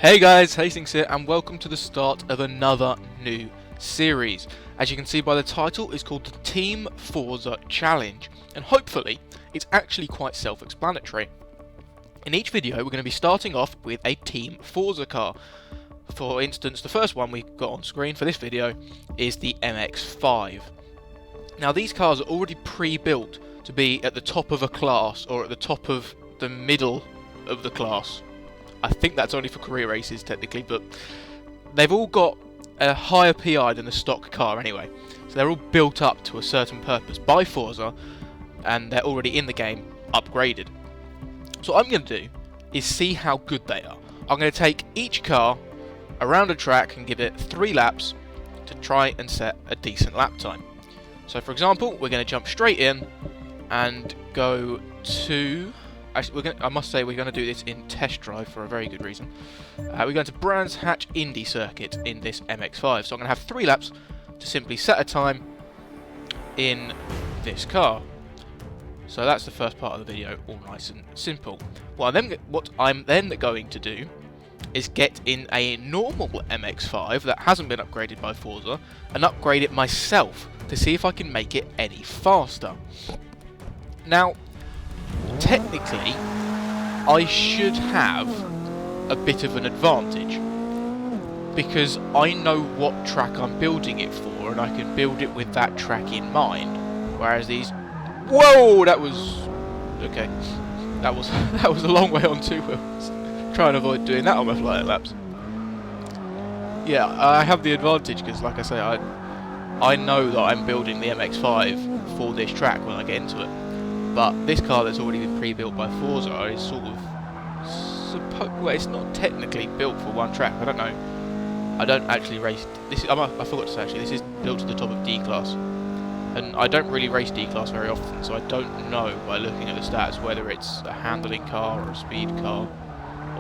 Hey guys, Hastings here, and welcome to the start of another new series. As you can see by the title, it's called the Team Forza Challenge, and hopefully it's actually quite self-explanatory. In each video we're going to be starting off with a Team Forza car. For instance, the first one we've got on screen for this video is the MX-5. Now these cars are already pre-built to be at the top of a class, or at the top of the middle of the class. I think that's only for career races technically, but they've all got a higher PI than the stock car anyway. So they're all built up to a certain purpose by Forza, and they're already in the game upgraded. So what I'm going to do is see how good they are. I'm going to take each car around a track and give it 3 laps to try and set a decent lap time. So for example, we're going to jump straight in and go to... Actually, I must say we're going to do this in test drive for a very good reason. We're going to Brands Hatch Indy Circuit in this MX-5. So I'm going to have 3 laps to simply set a time in this car. So that's the first part of the video, all nice and simple. What I'm then going to do is get in a normal MX-5 that hasn't been upgraded by Forza and upgrade it myself to see if I can make it any faster. Now, technically, I should have a bit of an advantage because I know what track I'm building it for and I can build it with that track in mind. Whereas these... Whoa! That was... Okay. That was a long way on 2 wheels. Try and avoid doing that on my flying laps. Yeah, I have the advantage because, like I say, I know that I'm building the MX-5 for this track when I get into it. But this car that's already been pre-built by Forza is sort of... well, it's not technically built for one track. I don't know. I don't actually race... I forgot to say actually, this is built to the top of D-Class. And I don't really race D-Class very often, so I don't know by looking at the stats whether it's a handling car or a speed car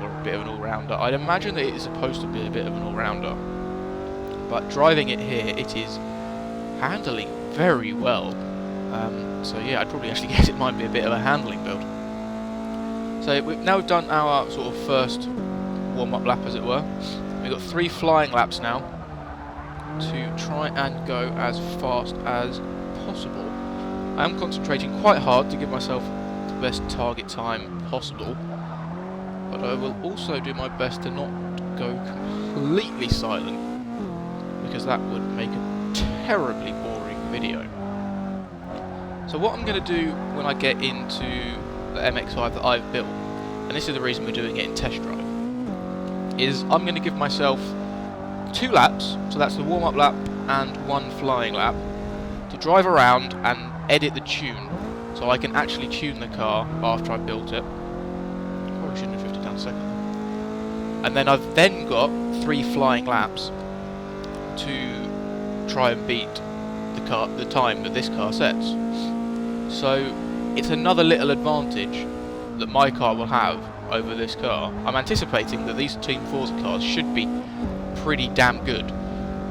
or a bit of an all-rounder. I'd imagine that it is supposed to be a bit of an all-rounder. But driving it here, it is handling very well. So yeah, I'd probably actually guess it might be a bit of a handling build. So we've now done our sort of first warm-up lap, as it were. We've got 3 flying laps now to try and go as fast as possible. I am concentrating quite hard to give myself the best target time possible, but I will also do my best to not go completely silent, because that would make a terribly boring video. So what I'm going to do when I get into the MX-5 that I've built, and this is the reason we're doing it in test drive, is I'm going to give myself 2 laps, so that's the warm-up lap and 1 flying lap, to drive around and edit the tune, so I can actually tune the car after I've built it. Probably shouldn't have drifted down a second. And then I've then got 3 flying laps to try and beat the time that this car sets. So it's another little advantage that my car will have over this car. I'm anticipating that these Team Forza cars should be pretty damn good,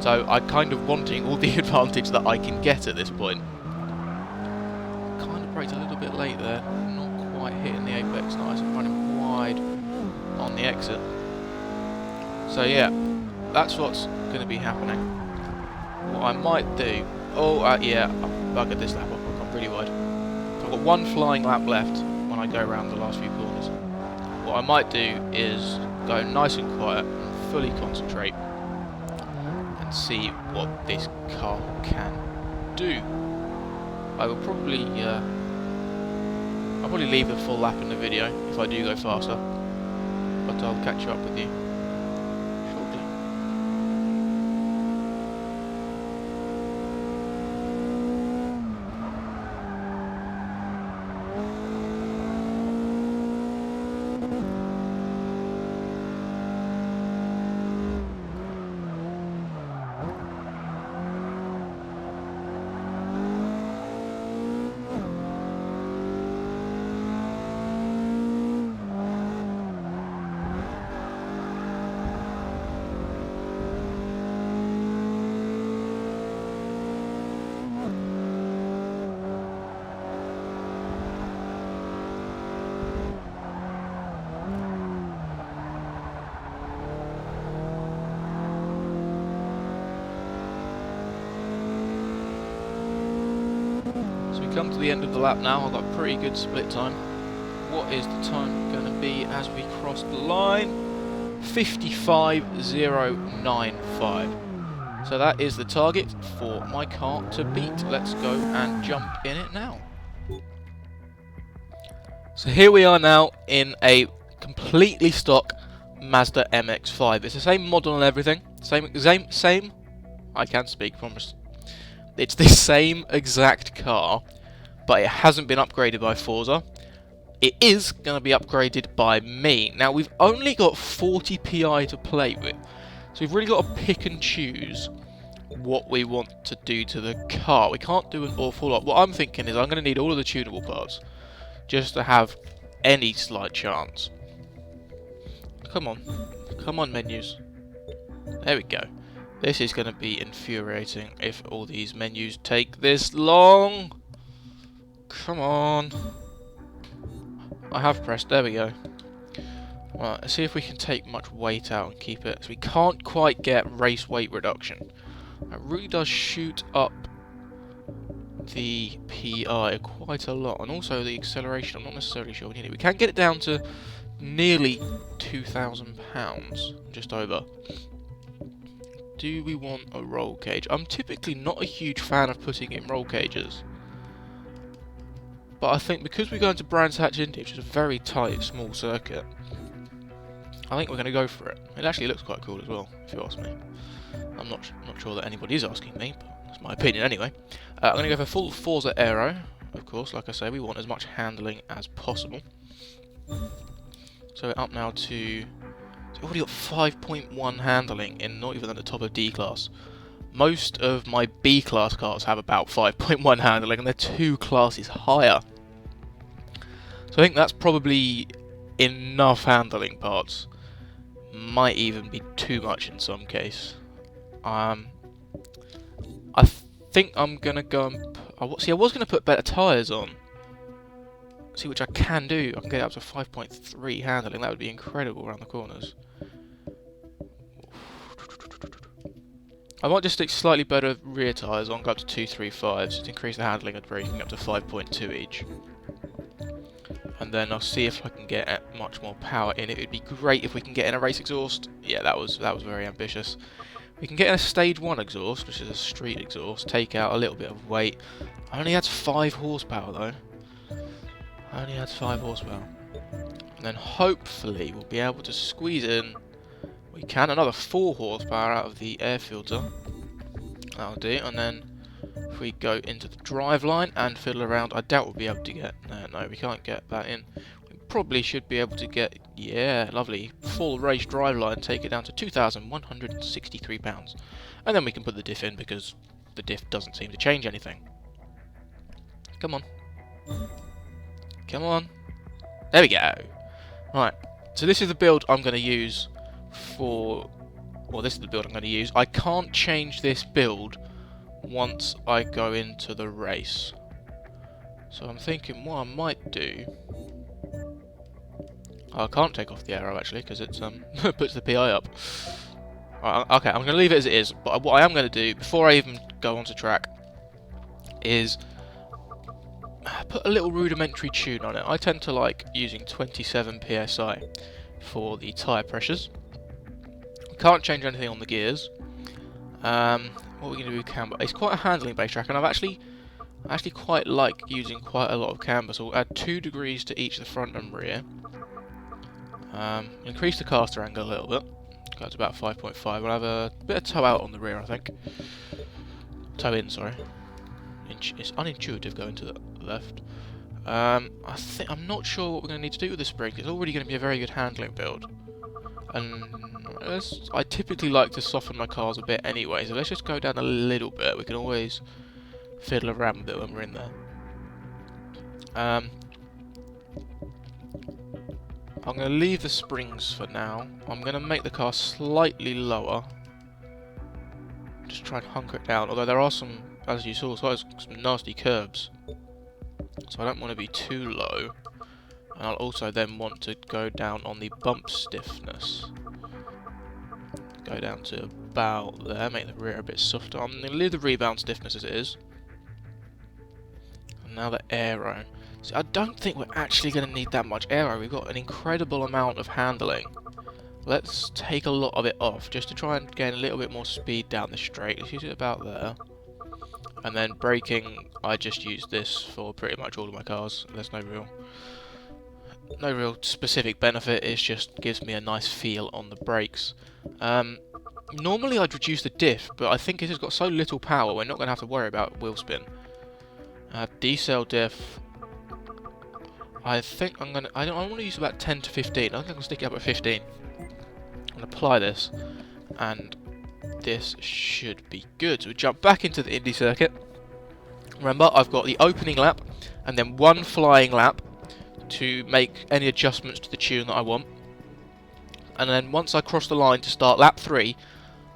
so I'm kind of wanting all the advantage that I can get at this point. Kind of braked a little bit late there, not quite hitting the apex nice and running wide on the exit. So yeah, that's what's going to be happening. What I might do... yeah, I've buggered this lap up, I've gone pretty wide. So I've got 1 flying lap left when I go around the last few corners. What I might do is go nice and quiet and fully concentrate and see what this car can do. I will probably I'll probably leave the full lap in the video if I do go faster, but I'll catch up with you shortly. So we come to the end of the lap now. I've got pretty good split time. What is the time going to be as we cross the line? 55.095. So that is the target for my car to beat. Let's go and jump in it now. So here we are now in a completely stock Mazda MX-5. It's the same model and everything. Same. I can speak, promise. It's the same exact car, but it hasn't been upgraded by Forza. It is going to be upgraded by me. Now, we've only got 40 PI to play with, so we've really got to pick and choose what we want to do to the car. We can't do an awful lot. What I'm thinking is I'm going to need all of the tunable parts, just to have any slight chance. Come on. Come on, menus. There we go. This is going to be infuriating if all these menus take this long. Come on. I have pressed. There we go. Right, let's see if we can take much weight out and keep it. So we can't quite get race weight reduction. It really does shoot up the PI quite a lot. And also the acceleration, I'm not necessarily sure we need it. We can get it down to nearly £2,000. Just over. Do we want a roll cage? I'm typically not a huge fan of putting in roll cages. But I think because we're going to Brands Hatch Indy, which is a very tight, small circuit, I think we're going to go for it. It actually looks quite cool as well, if you ask me. I'm not sure that anybody is asking me, but that's my opinion anyway. I'm going to go for full Forza Aero, of course. Like I say, we want as much handling as possible. So we're up now to... We've already got 5.1 handling in not even at the top of D class. Most of my B class cars have about 5.1 handling, and they're 2 classes higher. So I think that's probably enough handling parts. Might even be too much in some case. I think I'm gonna go and I was gonna put better tyres on. See, which I can do. I can get up to 5.3 handling. That would be incredible around the corners. I might just stick slightly better rear tyres on, go up to 235, so to increase the handling and braking up to 5.2 each. And then I'll see if I can get much more power in it. It'd be great if we can get in a race exhaust. Yeah, that was very ambitious. We can get in a stage 1 exhaust, which is a street exhaust, take out a little bit of weight. Only adds 5 horsepower though. Only adds 5 horsepower. And then hopefully we'll be able to squeeze in, we can, another 4 horsepower out of the air filter. That'll do. And then if we go into the drive line and fiddle around, I doubt we'll be able to get... No, we can't get that in. We probably should be able to get... Yeah, lovely. Full race drive line, take it down to £2,163. And then we can put the diff in because the diff doesn't seem to change anything. Come on. Come on. There we go. Right. So this is the build I'm going to use for... Well, this is the build I'm going to use. I can't change this build once I go into the race. So I'm thinking what I might do... Oh, I can't take off the aero actually because it's puts the PI up. Right, okay, I'm going to leave it as it is. But what I am going to do before I even go onto track is put a little rudimentary tune on it. I tend to like using 27 psi for the tyre pressures. Can't change anything on the gears. What are we going to do with camber? It's quite a handling based track, and I actually quite like using quite a lot of camber. So we'll add 2 degrees to each the front and rear. Increase the caster angle a little bit. Go to about 5.5. We'll have a bit of toe out on the rear, I think. Toe in, sorry. It's unintuitive going to the left. I'm not sure what we're going to need to do with the springs. It's already going to be a very good handling build. And I typically like to soften my cars a bit anyway, so let's just go down a little bit. We can always fiddle around with it when we're in there. I'm going to leave the springs for now. I'm going to make the car slightly lower. Just try and hunker it down, although there are some, as you saw, some nasty curbs. So I don't want to be too low. And I'll also then want to go down on the bump stiffness. Go down to about there, make the rear a bit softer. I'm going to leave the rebound stiffness as it is. And now the aero. So I don't think we're actually going to need that much aero. We've got an incredible amount of handling. Let's take a lot of it off, just to try and gain a little bit more speed down the straight. Let's use it about there. And then braking, I just use this for pretty much all of my cars. There's no real specific benefit, it just gives me a nice feel on the brakes. Normally I'd reduce the diff, but I think it has got so little power, we're not going to have to worry about wheel spin. D-cell diff, I think I want to use about 10 to 15. I think I'm going to stick it up at 15. I'm going to apply this, and this should be good. So we jump back into the Indy circuit. Remember, I've got the opening lap, and then one flying lap to make any adjustments to the tune that I want. And then once I cross the line to start lap 3,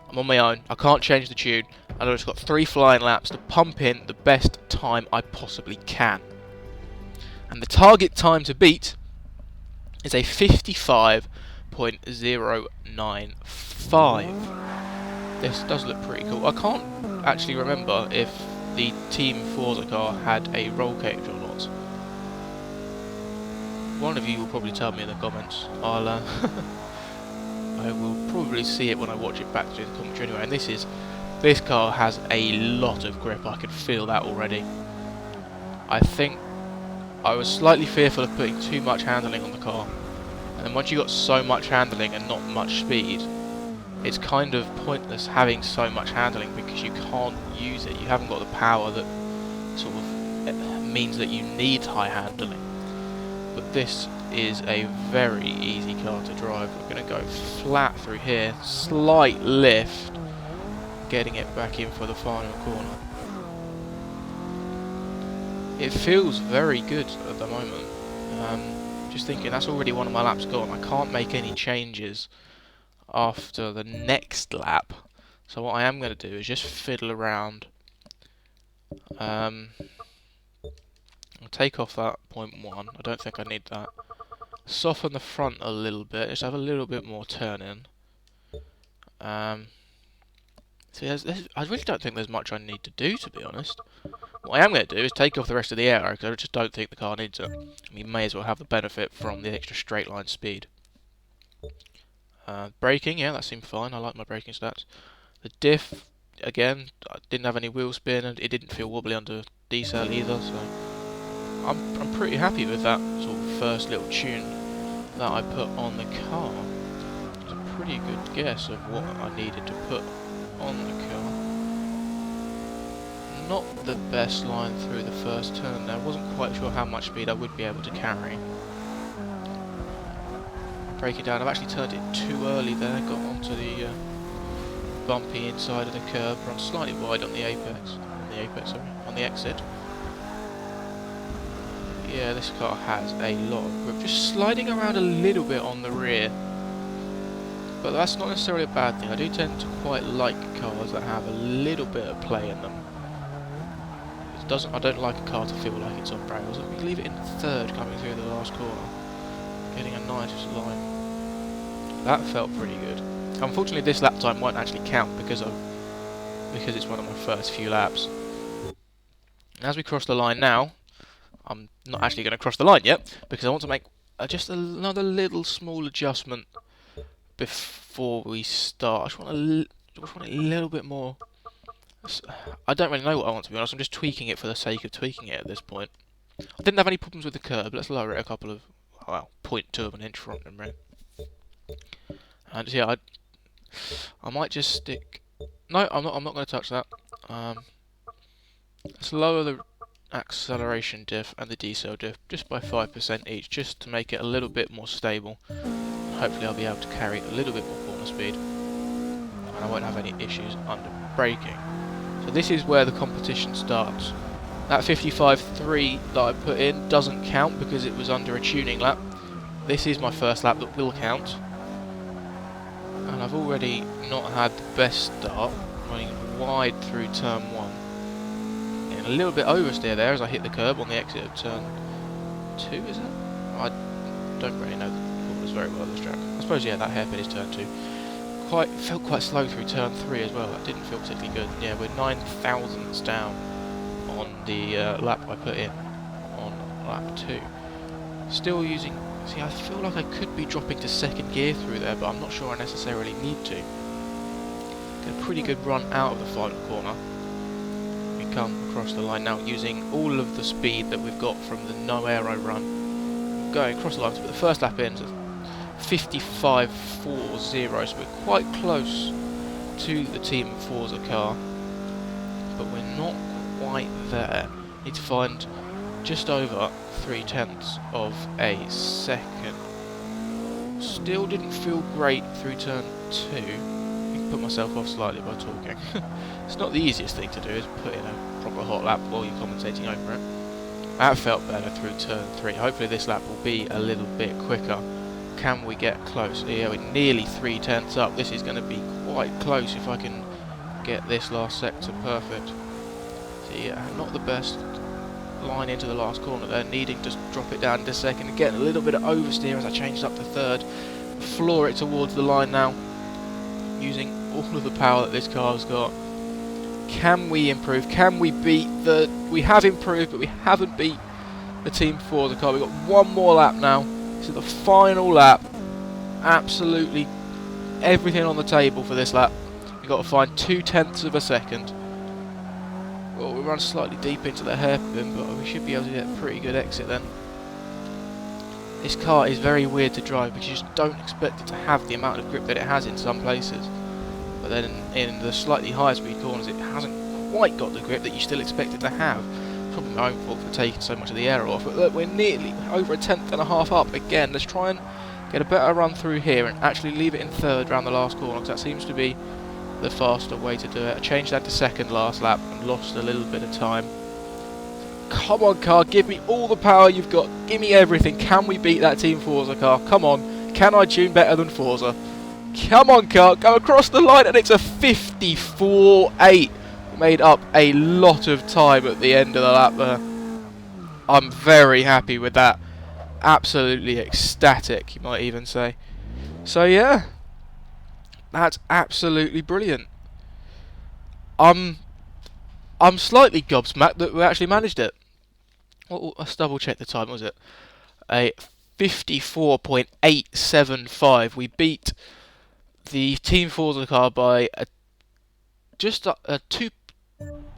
I'm on my own, I can't change the tune, and I've just got 3 flying laps to pump in the best time I possibly can. And the target time to beat is a 55.095. This does look pretty cool. I can't actually remember if the Team Forza car had a roll cage or not. One of you will probably tell me in the comments. I will probably see it when I watch it back through the commentary anyway. And this car has a lot of grip. I can feel that already. I think I was slightly fearful of putting too much handling on the car. And then once you got so much handling and not much speed, it's kind of pointless having so much handling because you can't use it. You haven't got the power that sort of means that you need high handling. But this is a very easy car to drive. We're going to go flat through here, slight lift, getting it back in for the final corner. It feels very good at the moment. Just thinking, that's already one of my laps gone. I can't make any changes after the next lap. So what I am going to do is just fiddle around. I'll take off that 0.1. I don't think I need that. Soften the front a little bit. Just have a little bit more turn in. So I really don't think there's much I need to do, to be honest. What I am going to do is take off the rest of the aero, because I just don't think the car needs it. We may as well have the benefit from the extra straight line speed. Braking, yeah, that seemed fine. I like my braking stats. The diff, again, I didn't have any wheel spin, and it didn't feel wobbly under D-cell either, so I'm pretty happy with that sort of first little tune that I put on the car. It's a pretty good guess of what I needed to put on the car. Not the best line through the first turn there. I wasn't quite sure how much speed I would be able to carry. Break it down. I've actually turned it too early there. Got onto the bumpy inside of the curb. Run slightly wide on the apex. On the exit. Yeah, this car has a lot of grip. Just sliding around a little bit on the rear. But that's not necessarily a bad thing. I do tend to quite like cars that have a little bit of play in them. I don't like a car to feel like it's on rails. Let me leave it in third coming through the last corner. Getting a nice line. That felt pretty good. Unfortunately this lap time won't actually count because it's one of my first few laps. As we cross the line now, I'm not actually going to cross the line yet because I want to make just another little small adjustment before we start. I just want it a little bit more. I don't really know what I want, to be honest. I'm just tweaking it for the sake of tweaking it at this point. I didn't have any problems with the curb. Let's lower it a couple of, well, 0.2 of an inch front and rear. And yeah, I might just stick. No, I'm not going to touch that. Let's lower the acceleration diff and the D-cell diff just by 5% each, just to make it a little bit more stable. Hopefully I'll be able to carry a little bit more corner speed, and I won't have any issues under braking. So this is where the competition starts. That 55.3 that I put in doesn't count because it was under a tuning lap. This is my first lap that will count. And I've already not had the best start, running wide through turn 1. Getting a little bit oversteer there as I hit the curb on the exit of turn 2, is it? I don't really know the corners very well this track. I suppose, yeah, that hairpin is turn 2. Felt quite slow through turn 3 as well. That didn't feel particularly good. Yeah, we're 9 thousandths down on the lap I put in. lap 2. Still using... See, I feel like I could be dropping to second gear through there, but I'm not sure I necessarily need to. Get a pretty good run out of the final corner. We come across the line now using all of the speed that we've got from the no aero run. Going across the line, but the first lap in is 55.40, so we're quite close to the Team Forza car, but we're not quite there. Need to find just over 0.3 of a second. Still didn't feel great through turn 2. I can put myself off slightly by talking. It's not the easiest thing to do, is put in a proper hot lap while you're commentating over it. That felt better through turn 3. Hopefully this lap will be a little bit quicker. Can we get close? Yeah, we're nearly 0.3 up. This is going to be quite close if I can get this last sector perfect. So yeah, not the best line into the last corner there, needing to drop it down to second. Again, a little bit of oversteer as I changed up to third. Floor it towards the line now, using all of the power that this car's got. Can we improve? Can we beat the... We have improved, but we haven't beat the Team Forza car. We've got one more lap now. This is the final lap. Absolutely everything on the table for this lap. We've got to find 0.2 of a second. Well, we run slightly deep into the hairpin, but we should be able to get a pretty good exit then. This car is very weird to drive because you just don't expect it to have the amount of grip that it has in some places. But then in the slightly higher speed corners, it hasn't quite got the grip that you still expect it to have. Probably my own fault for taking so much of the air off, but look, we're nearly over 1.5 tenths up again. Let's try and get a better run through here and actually leave it in third around the last corner, because that seems to be the faster way to do it. I changed that to second last lap and lost a little bit of time. Come on, car, give me all the power you've got. Give me everything. Can we beat that Team Forza car? Come on. Can I tune better than Forza? Come on, car, go across the line, and it's a 54.8. Made up a lot of time at the end of the lap there. I'm very happy with that. Absolutely ecstatic, you might even say. So yeah, that's absolutely brilliant. I'm slightly gobsmacked that we actually managed it. Well, let's double check the time. Was it a 54.875? We beat the Team Forza car by just a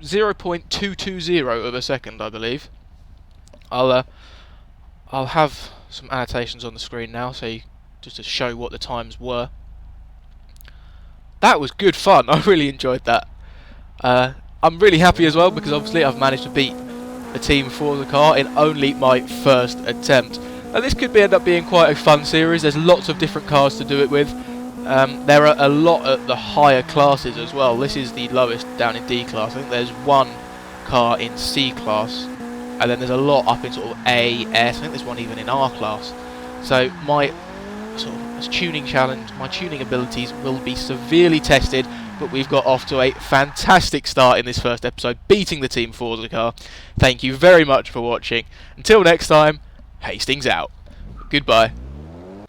0.220 of a second, I believe. I'll have some annotations on the screen now, so just to show what the times were. That was good fun. I really enjoyed that. I'm really happy as well because obviously I've managed to beat the Team Forza car in only my first attempt. And this could end up being quite a fun series. There's lots of different cars to do it with. There are a lot at the higher classes as well. This is the lowest down in D class. I think there's one car in C class, and then there's a lot up in sort of A, S. I think there's one even in R class. So my sort of tuning challenge, my tuning abilities will be severely tested, but we've got off to a fantastic start in this first episode, beating the Team Forza car. Thank you very much for watching. Until next time, Hastings out. Goodbye.